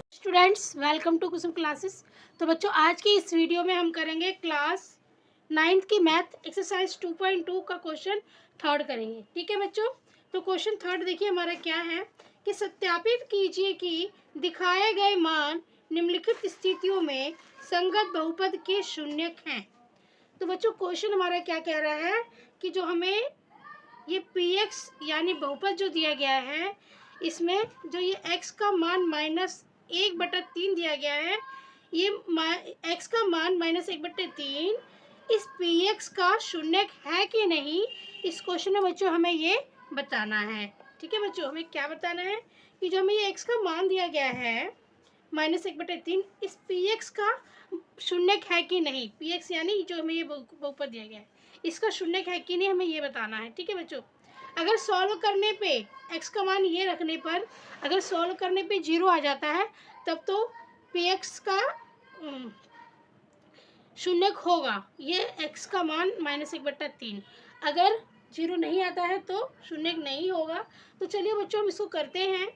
Students, welcome to Kusum classes. तो बच्चों, आज की इस वीडियो में हम करेंगे क्लास 9th की मैथ एक्सरसाइज 2.2 का क्वेश्चन थर्ड करेंगे। ठीक है बच्चों, तो क्वेश्चन थर्ड देखिए हमारा क्या है कि सत्यापित कीजिए कि दिखाए गए मान निम्नलिखित स्थितियों में संगत बहुपद के शून्यक हैं। तो बच्चों, क्वेश्चन हमारा क्या कह रहा है कि जो हमें ये px यानी बहुपद जो दिया गया है, इसमें जो ये x का मान -1/3 दिया गया है, ये x का मान -1/3 इस px का शून्यक है कि नहीं, इस क्वेश्चन में बच्चों हमें ये बताना है। ठीक है बच्चों, हमें क्या बताना है कि जो हमें ये x का मान दिया गया है -1/3, इस px का शून्यक है कि नहीं। px यानी जो हमें ये बहुपद दिया गया है, इसका शून्यक है कि नहीं, हमें ये बताना है। ठीक है बच्चों, अगर सॉल्व करने पे x का मान ये रखने पर अगर सॉल्व करने पे 0 आ जाता है, तब तो px का शून्यक होगा, ये x का मान -1/3। अगर 0 नहीं आता है तो शून्यक नहीं होगा। तो चलिए बच्चों, हम इसको करते हैं।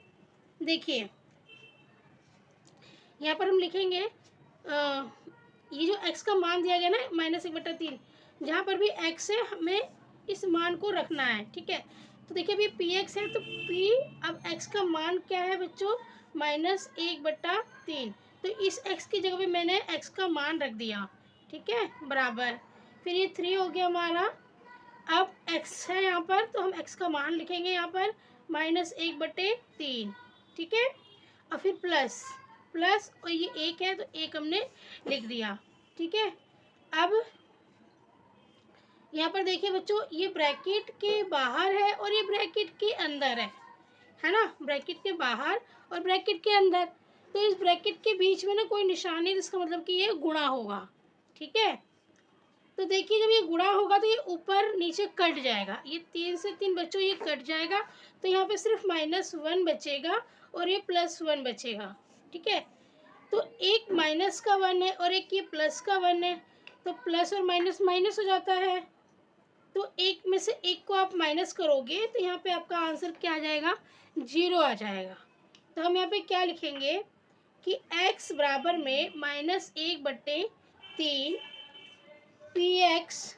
देखिए यहाँ पर हम लिखेंगे ये जो x का मान दिया गया ना -1/3, जहाँ पर भी x है हमें इस मान को रखना है। ठीक है, तो देखिए अभी px है, तो p अब x का मान क्या है बच्चों, -1/3। तो इस x की जगह पे मैंने x का मान रख दिया। ठीक है, बराबर, फिर ये 3 हो गया हमारा। अब x है यहाँ पर, तो हम x का मान लिखेंगे यहाँ पर -1/3। ठीक है, और फिर प्लस प्लस, और ये 1 है तो 1 हमने लिख दिया। ठीक है, अब यहाँ पर देखिए बच्चों, ये ब्रैकेट के बाहर है और ये ब्रैकेट के अंदर है ना, ब्रैकेट के बाहर और ब्रैकेट के अंदर। तो इस ब्रैकेट के बीच में ना कोई निशान नहीं, जिसका मतलब कि ये गुणा होगा। ठीक है, तो देखिए जब ये गुणा होगा तो ये ऊपर नीचे कट जाएगा, ये 3 से 3 बच्चों ये कट जाएगा, तो यहाँ पे सिर्फ -1 बचेगा और ये +1 बचेगा। ठीक है, तो एक माइनस का 1 है और एक ये प्लस का 1 है, तो प्लस और माइनस माइनस हो जाता है। तो एक में से एक को आप माइनस करोगे तो यहाँ पे आपका आंसर क्या आ जाएगा, 0 आ जाएगा। तो हम यहाँ पे क्या लिखेंगे कि x बराबर में -1/3 px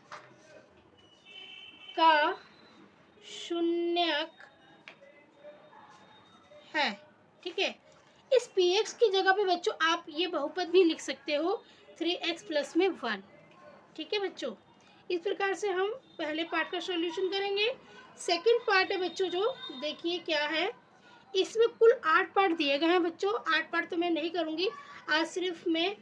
का शून्यक है। ठीक है, इस px की जगह पे बच्चों आप ये बहुपद भी लिख सकते हो 3x + में 1। ठीक है बच्चों, इस प्रकार से हम पहले पार्ट का सॉल्यूशन करेंगे। सेकंड पार्ट है बच्चों, जो देखिए क्या है, इसमें कुल 8 पार्ट दिए गए हैं बच्चों। 8 पार्ट तो मैं नहीं करूँगी आज, सिर्फ मैं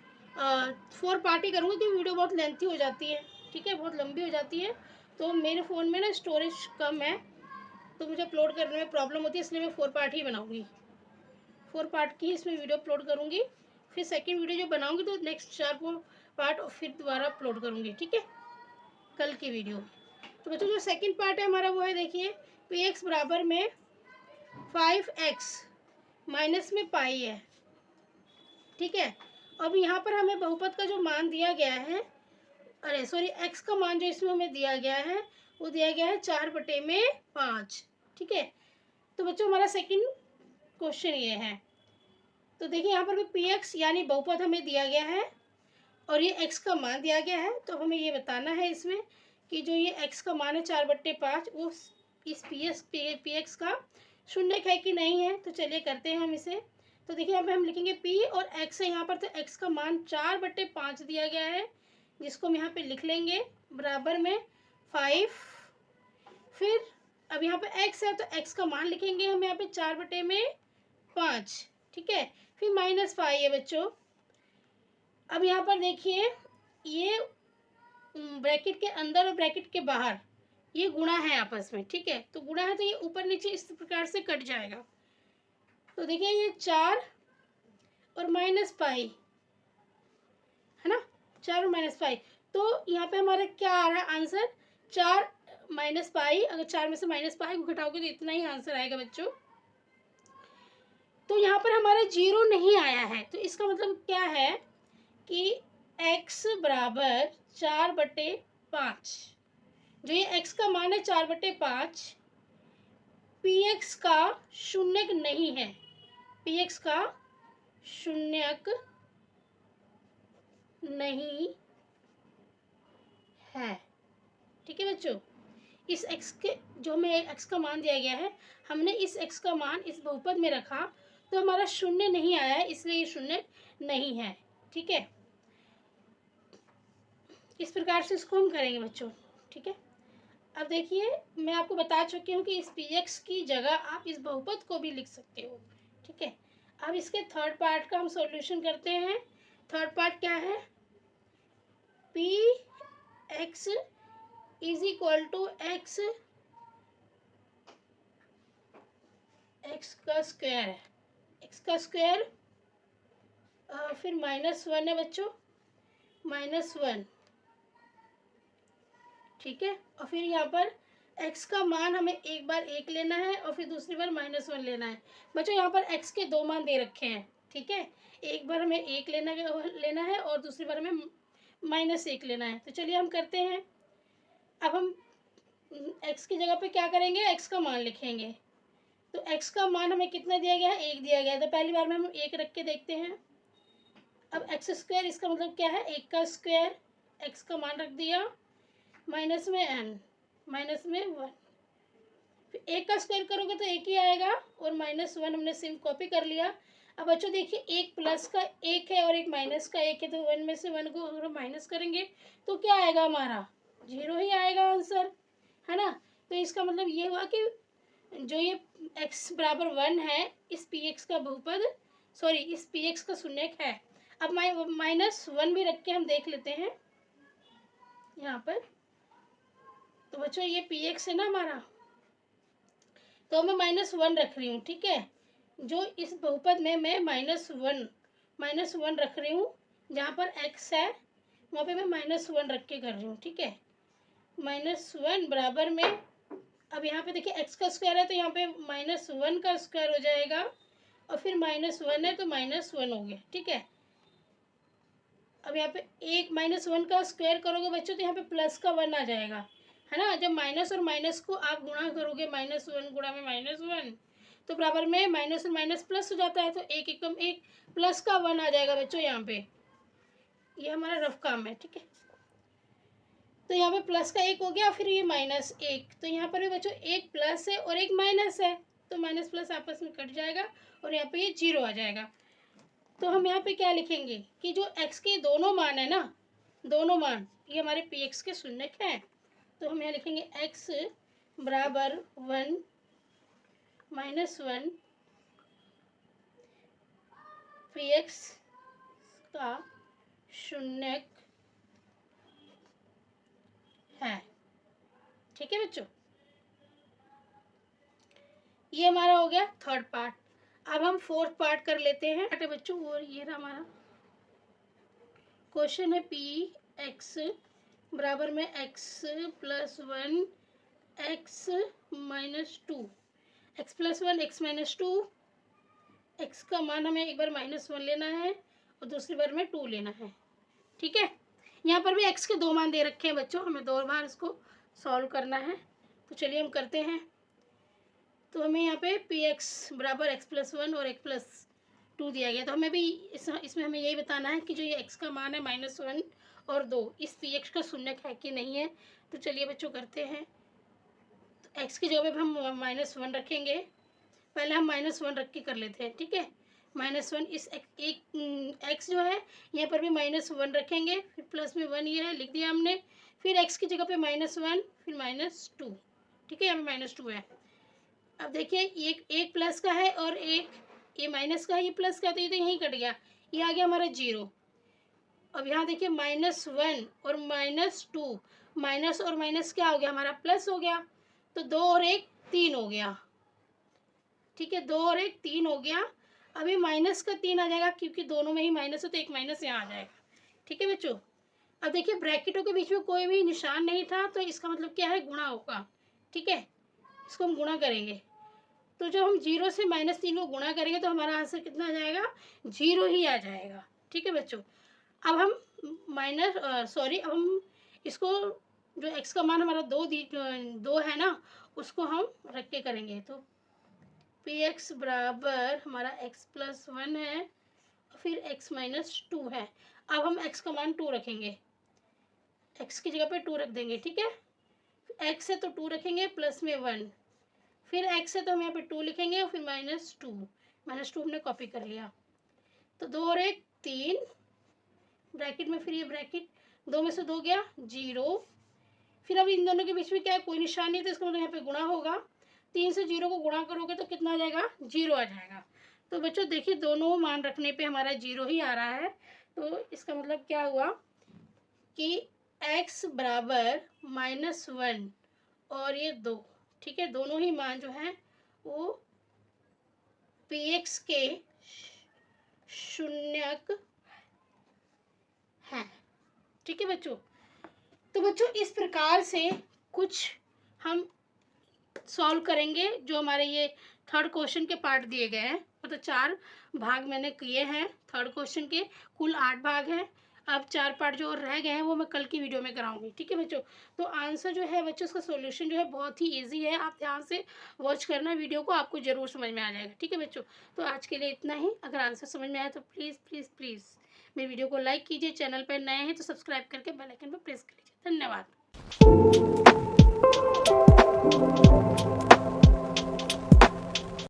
4 पार्ट ही करूँगी, क्योंकि वीडियो बहुत लेंथी हो जाती है। ठीक है, बहुत लंबी हो जाती है, तो मेरे फ़ोन में ना स्टोरेज कम है, तो मुझे अपलोड करने में प्रॉब्लम होती है, इसलिए मैं 4 पार्ट ही बनाऊँगी। 4 पार्ट की इसमें वीडियो अपलोड करूँगी, फिर सेकंड वीडियो जो बनाऊँगी तो नेक्स्ट 4 पार्ट और फिर दोबारा अपलोड करूँगी। ठीक है, कल की वीडियो। तो बच्चों जो सेकंड पार्ट है हमारा वो है, देखिए px बराबर में 5x माइनस में पाई है। ठीक है, अब यहाँ पर हमें बहुपद का जो मान दिया गया है, अरे सॉरी, x का मान जो इसमें हमें दिया गया है वो दिया गया है 4/5। ठीक है, तो बच्चों हमारा सेकंड क्वेश्चन ये है। तो देखिए यहाँ पर भी px यानी बहुपद हमें दिया गया है और ये x का मान दिया गया है, तो हमें ये बताना है इसमें कि जो ये x का मान है 4/5, वो इस px का शून्यक है कि नहीं है। तो चलिए करते हैं हम इसे। तो देखिए यहाँ पे हम लिखेंगे p और x है यहाँ पर, तो x का मान 4/5 दिया गया है, जिसको हम यहाँ पे लिख लेंगे बराबर में 5। फिर अब यहाँ पे x है, तो x का मान लिखेंगे हम यहाँ पे 4/5। ठीक है, फिर -5 है बच्चों। अब यहाँ पर देखिए ये ब्रैकेट के अंदर और ब्रैकेट के बाहर ये गुणा है आपस में। ठीक है, तो गुणा है तो ये ऊपर नीचे इस प्रकार से कट जाएगा। तो देखिए ये 4 और -5 है ना, 4 और -5, तो यहाँ पे हमारा क्या आ रहा है आंसर, 4 -5। अगर 4 में से -5 को घटाओगे तो इतना ही आंसर आएगा बच्चों। तो यहाँ पर हमारा 0 नहीं आया है, तो इसका मतलब क्या है कि x बराबर 4/5, जो ये x का मान है 4/5, पी एक्स का शून्यक नहीं है, पी एक्स का शून्यक नहीं है। ठीक है बच्चों, इस x के जो हमें x का मान दिया गया है, हमने इस x का मान इस बहुपद में रखा तो हमारा शून्य नहीं आया है, इसलिए ये शून्य नहीं है। ठीक है, इस प्रकार से इसको हम करेंगे बच्चों। ठीक है, अब देखिए मैं आपको बता चुकी हूँ कि इस px की जगह आप इस बहुपद को भी लिख सकते हो। ठीक है, अब इसके थर्ड पार्ट का हम सॉल्यूशन करते हैं। थर्ड पार्ट क्या है, px is equal to x का स्क्वायर है, x का स्क्वायर फिर -1 है बच्चों, -1। ठीक है, और फिर यहाँ पर x का मान हमें एक बार 1 लेना है और फिर दूसरी बार -1 लेना है। बच्चों यहाँ पर x के दो मान दे रखे हैं। ठीक है, एक बार हमें 1 लेना है और दूसरी बार हमें -1 लेना है। तो चलिए हम करते हैं। अब हम x की जगह पे क्या करेंगे, x का मान लिखेंगे। तो x का मान हमें कितना दिया गया है, 1 दिया गया है। तो पहली बार में हम 1 रख के देखते हैं। अब एक्स स्क्वायर, इसका मतलब क्या है, 1 का स्क्वायर, x का मान रख दिया, माइनस में n, माइनस में 1। फिर 1 का स्क्वायर करोगे तो 1 ही आएगा और -1 हमने सेम कॉपी कर लिया। अब बच्चों देखिए, एक प्लस का 1 है और एक माइनस का 1 है, तो 1 में से 1 को अगर माइनस करेंगे तो क्या आएगा, हमारा 0 ही आएगा आंसर, है ना। तो इसका मतलब ये हुआ कि जो ये x बराबर 1 है, इस px का बहुपद, सॉरी इस px का शून्यक है। अब -1 भी रख के हम देख लेते हैं यहाँ पर। तो बच्चों ये px है ना हमारा, तो मैं -1 रख रही हूँ। ठीक है, जो इस बहुपद में मैं -1 रख रही हूँ, जहाँ पर x है वहाँ पे मैं -1 रख के कर रही हूँ। ठीक है, -1 बराबर में, अब यहाँ पे देखिए x का स्क्वायर है तो यहाँ पे -1 का स्क्वायर हो जाएगा और फिर -1 है तो -1 हो गया। ठीक है, अब यहाँ पे एक -1 का स्क्वायर करोगे बच्चों तो यहाँ पे प्लस का 1 आ जाएगा, है ना। जब माइनस और माइनस को आप गुणा करोगे, -1 गुणा में -1, तो बराबर में माइनस और माइनस प्लस हो जाता है, तो एक एकम एक प्लस का 1 आ जाएगा बच्चों यहाँ पे। ये हमारा रफ काम है। ठीक है, तो यहाँ पे प्लस का 1 हो गया, फिर ये -1, तो यहाँ पर भी बच्चों एक प्लस है और एक माइनस है, तो माइनस प्लस आपस में कट जाएगा और यहाँ पे ये 0 आ जाएगा। तो हम यहाँ पे क्या लिखेंगे कि जो x के दोनों मान है ना, दोनों मान ये हमारे px के शून्यक हैं। तो हम यहाँ लिखेंगे x बराबर 1 -1 px का शून्यक है। ठीक है बच्चों, ये हमारा हो गया थर्ड पार्ट। अब हम फोर्थ पार्ट कर लेते हैं बच्चों, और ये रहा हमारा क्वेश्चन है, px बराबर में x + 1 x -2, x + 1 x -2, x का मान हमें एक बार -1 लेना है और दूसरी बार में 2 लेना है। ठीक है, यहाँ पर भी x के दो मान दे रखे हैं बच्चों, हमें दो बार इसको सॉल्व करना है। तो चलिए हम करते हैं। तो हमें यहाँ पे px बराबर x + 1 और x + 2 दिया गया, तो हमें भी इसमें हमें यही बताना है कि जो ये x का मान है -1 और 2, इस px का शून्यक है कि नहीं है। तो चलिए बच्चों करते हैं। तो x की जगह पे हम -1 रखेंगे, पहले हम -1 रख के कर लेते हैं। ठीक है, -1 इस एक x जो है यहाँ पर भी -1 रखेंगे, फिर प्लस में 1 ये है लिख दिया हमने, फिर x की जगह पे -1 फिर -2। ठीक है, यहाँ पे -2 है। अब देखिए एक प्लस का है और एक ये माइनस का है, ये प्लस का है, तो ये तो यहीं कट गया, ये आ गया हमारा 0। अब यहाँ देखिए -1 और -2, माइनस और माइनस क्या हो गया हमारा, प्लस हो गया, तो 2 और 1 3 हो गया। ठीक है, 2 और 1 3 हो गया। अभी माइनस का 3 आ जाएगा क्योंकि दोनों में ही माइनस है, तो एक माइनस यहाँ आ जाएगा। ठीक है बच्चों, अब देखिए ब्रैकेटों के बीच में कोई भी निशान नहीं था, तो इसका मतलब क्या है, गुणा होगा। ठीक है, इसको हम गुणा करेंगे, तो जब हम 0 से -3 को गुणा करेंगे तो हमारा आंसर कितना आ जाएगा, 0 ही आ जाएगा। ठीक है बच्चों, अब हम अब हम इसको, जो x का मान हमारा 2 है ना, उसको हम रख के करेंगे। तो पी एक्स बराबर हमारा x प्लस 1 है, फिर x माइनस 2 है। अब हम x का मान 2 रखेंगे, x की जगह पे 2 रख देंगे, ठीक है। x है तो 2 रखेंगे, प्लस में 1, फिर x है तो हम यहाँ पे 2 लिखेंगे और फिर -2, -2 हमने कॉपी कर लिया। तो 2 और 1 3, ब्रैकेट में फिर ये ब्रैकेट 2 में से 2 गया 0, फिर अब इन दोनों के बीच में क्या है, कोई निशान नहीं, तो इसका मतलब यहाँ पे गुणा होगा। 3 से 0 को गुणा करोगे तो कितना आ जाएगा, 0 आ जाएगा। तो बच्चों देखिए दोनों मान रखने पे हमारा 0 ही आ रहा है। तो इसका मतलब क्या हुआ कि x बराबर -1 और ये 2, ठीक है, दोनों ही मान जो हैं वो px के शून्यक हैं, ठीक है बच्चों। तो बच्चों इस प्रकार से कुछ हम सॉल्व करेंगे जो हमारे ये थर्ड क्वेश्चन के पार्ट दिए गए हैं। मतलब 4 भाग मैंने किए हैं थर्ड क्वेश्चन के, कुल 8 भाग हैं। अब 4 पार्ट जो रह गए हैं वो मैं कल की वीडियो में कराऊंगी, ठीक है बच्चों। तो आंसर जो है बच्चों, उसका सॉल्यूशन जो है बहुत ही इजी है, आप ध्यान से वॉच करना वीडियो को, आपको ज़रूर समझ में आ जाएगा, ठीक है बच्चों। तो आज के लिए इतना ही। अगर आंसर समझ में आया तो प्लीज़ प्लीज़ प्लीज़ मेरी वीडियो को लाइक कीजिए, चैनल पर नए हैं तो सब्सक्राइब करके बेल आइकन पर प्रेस कर लीजिए। धन्यवाद।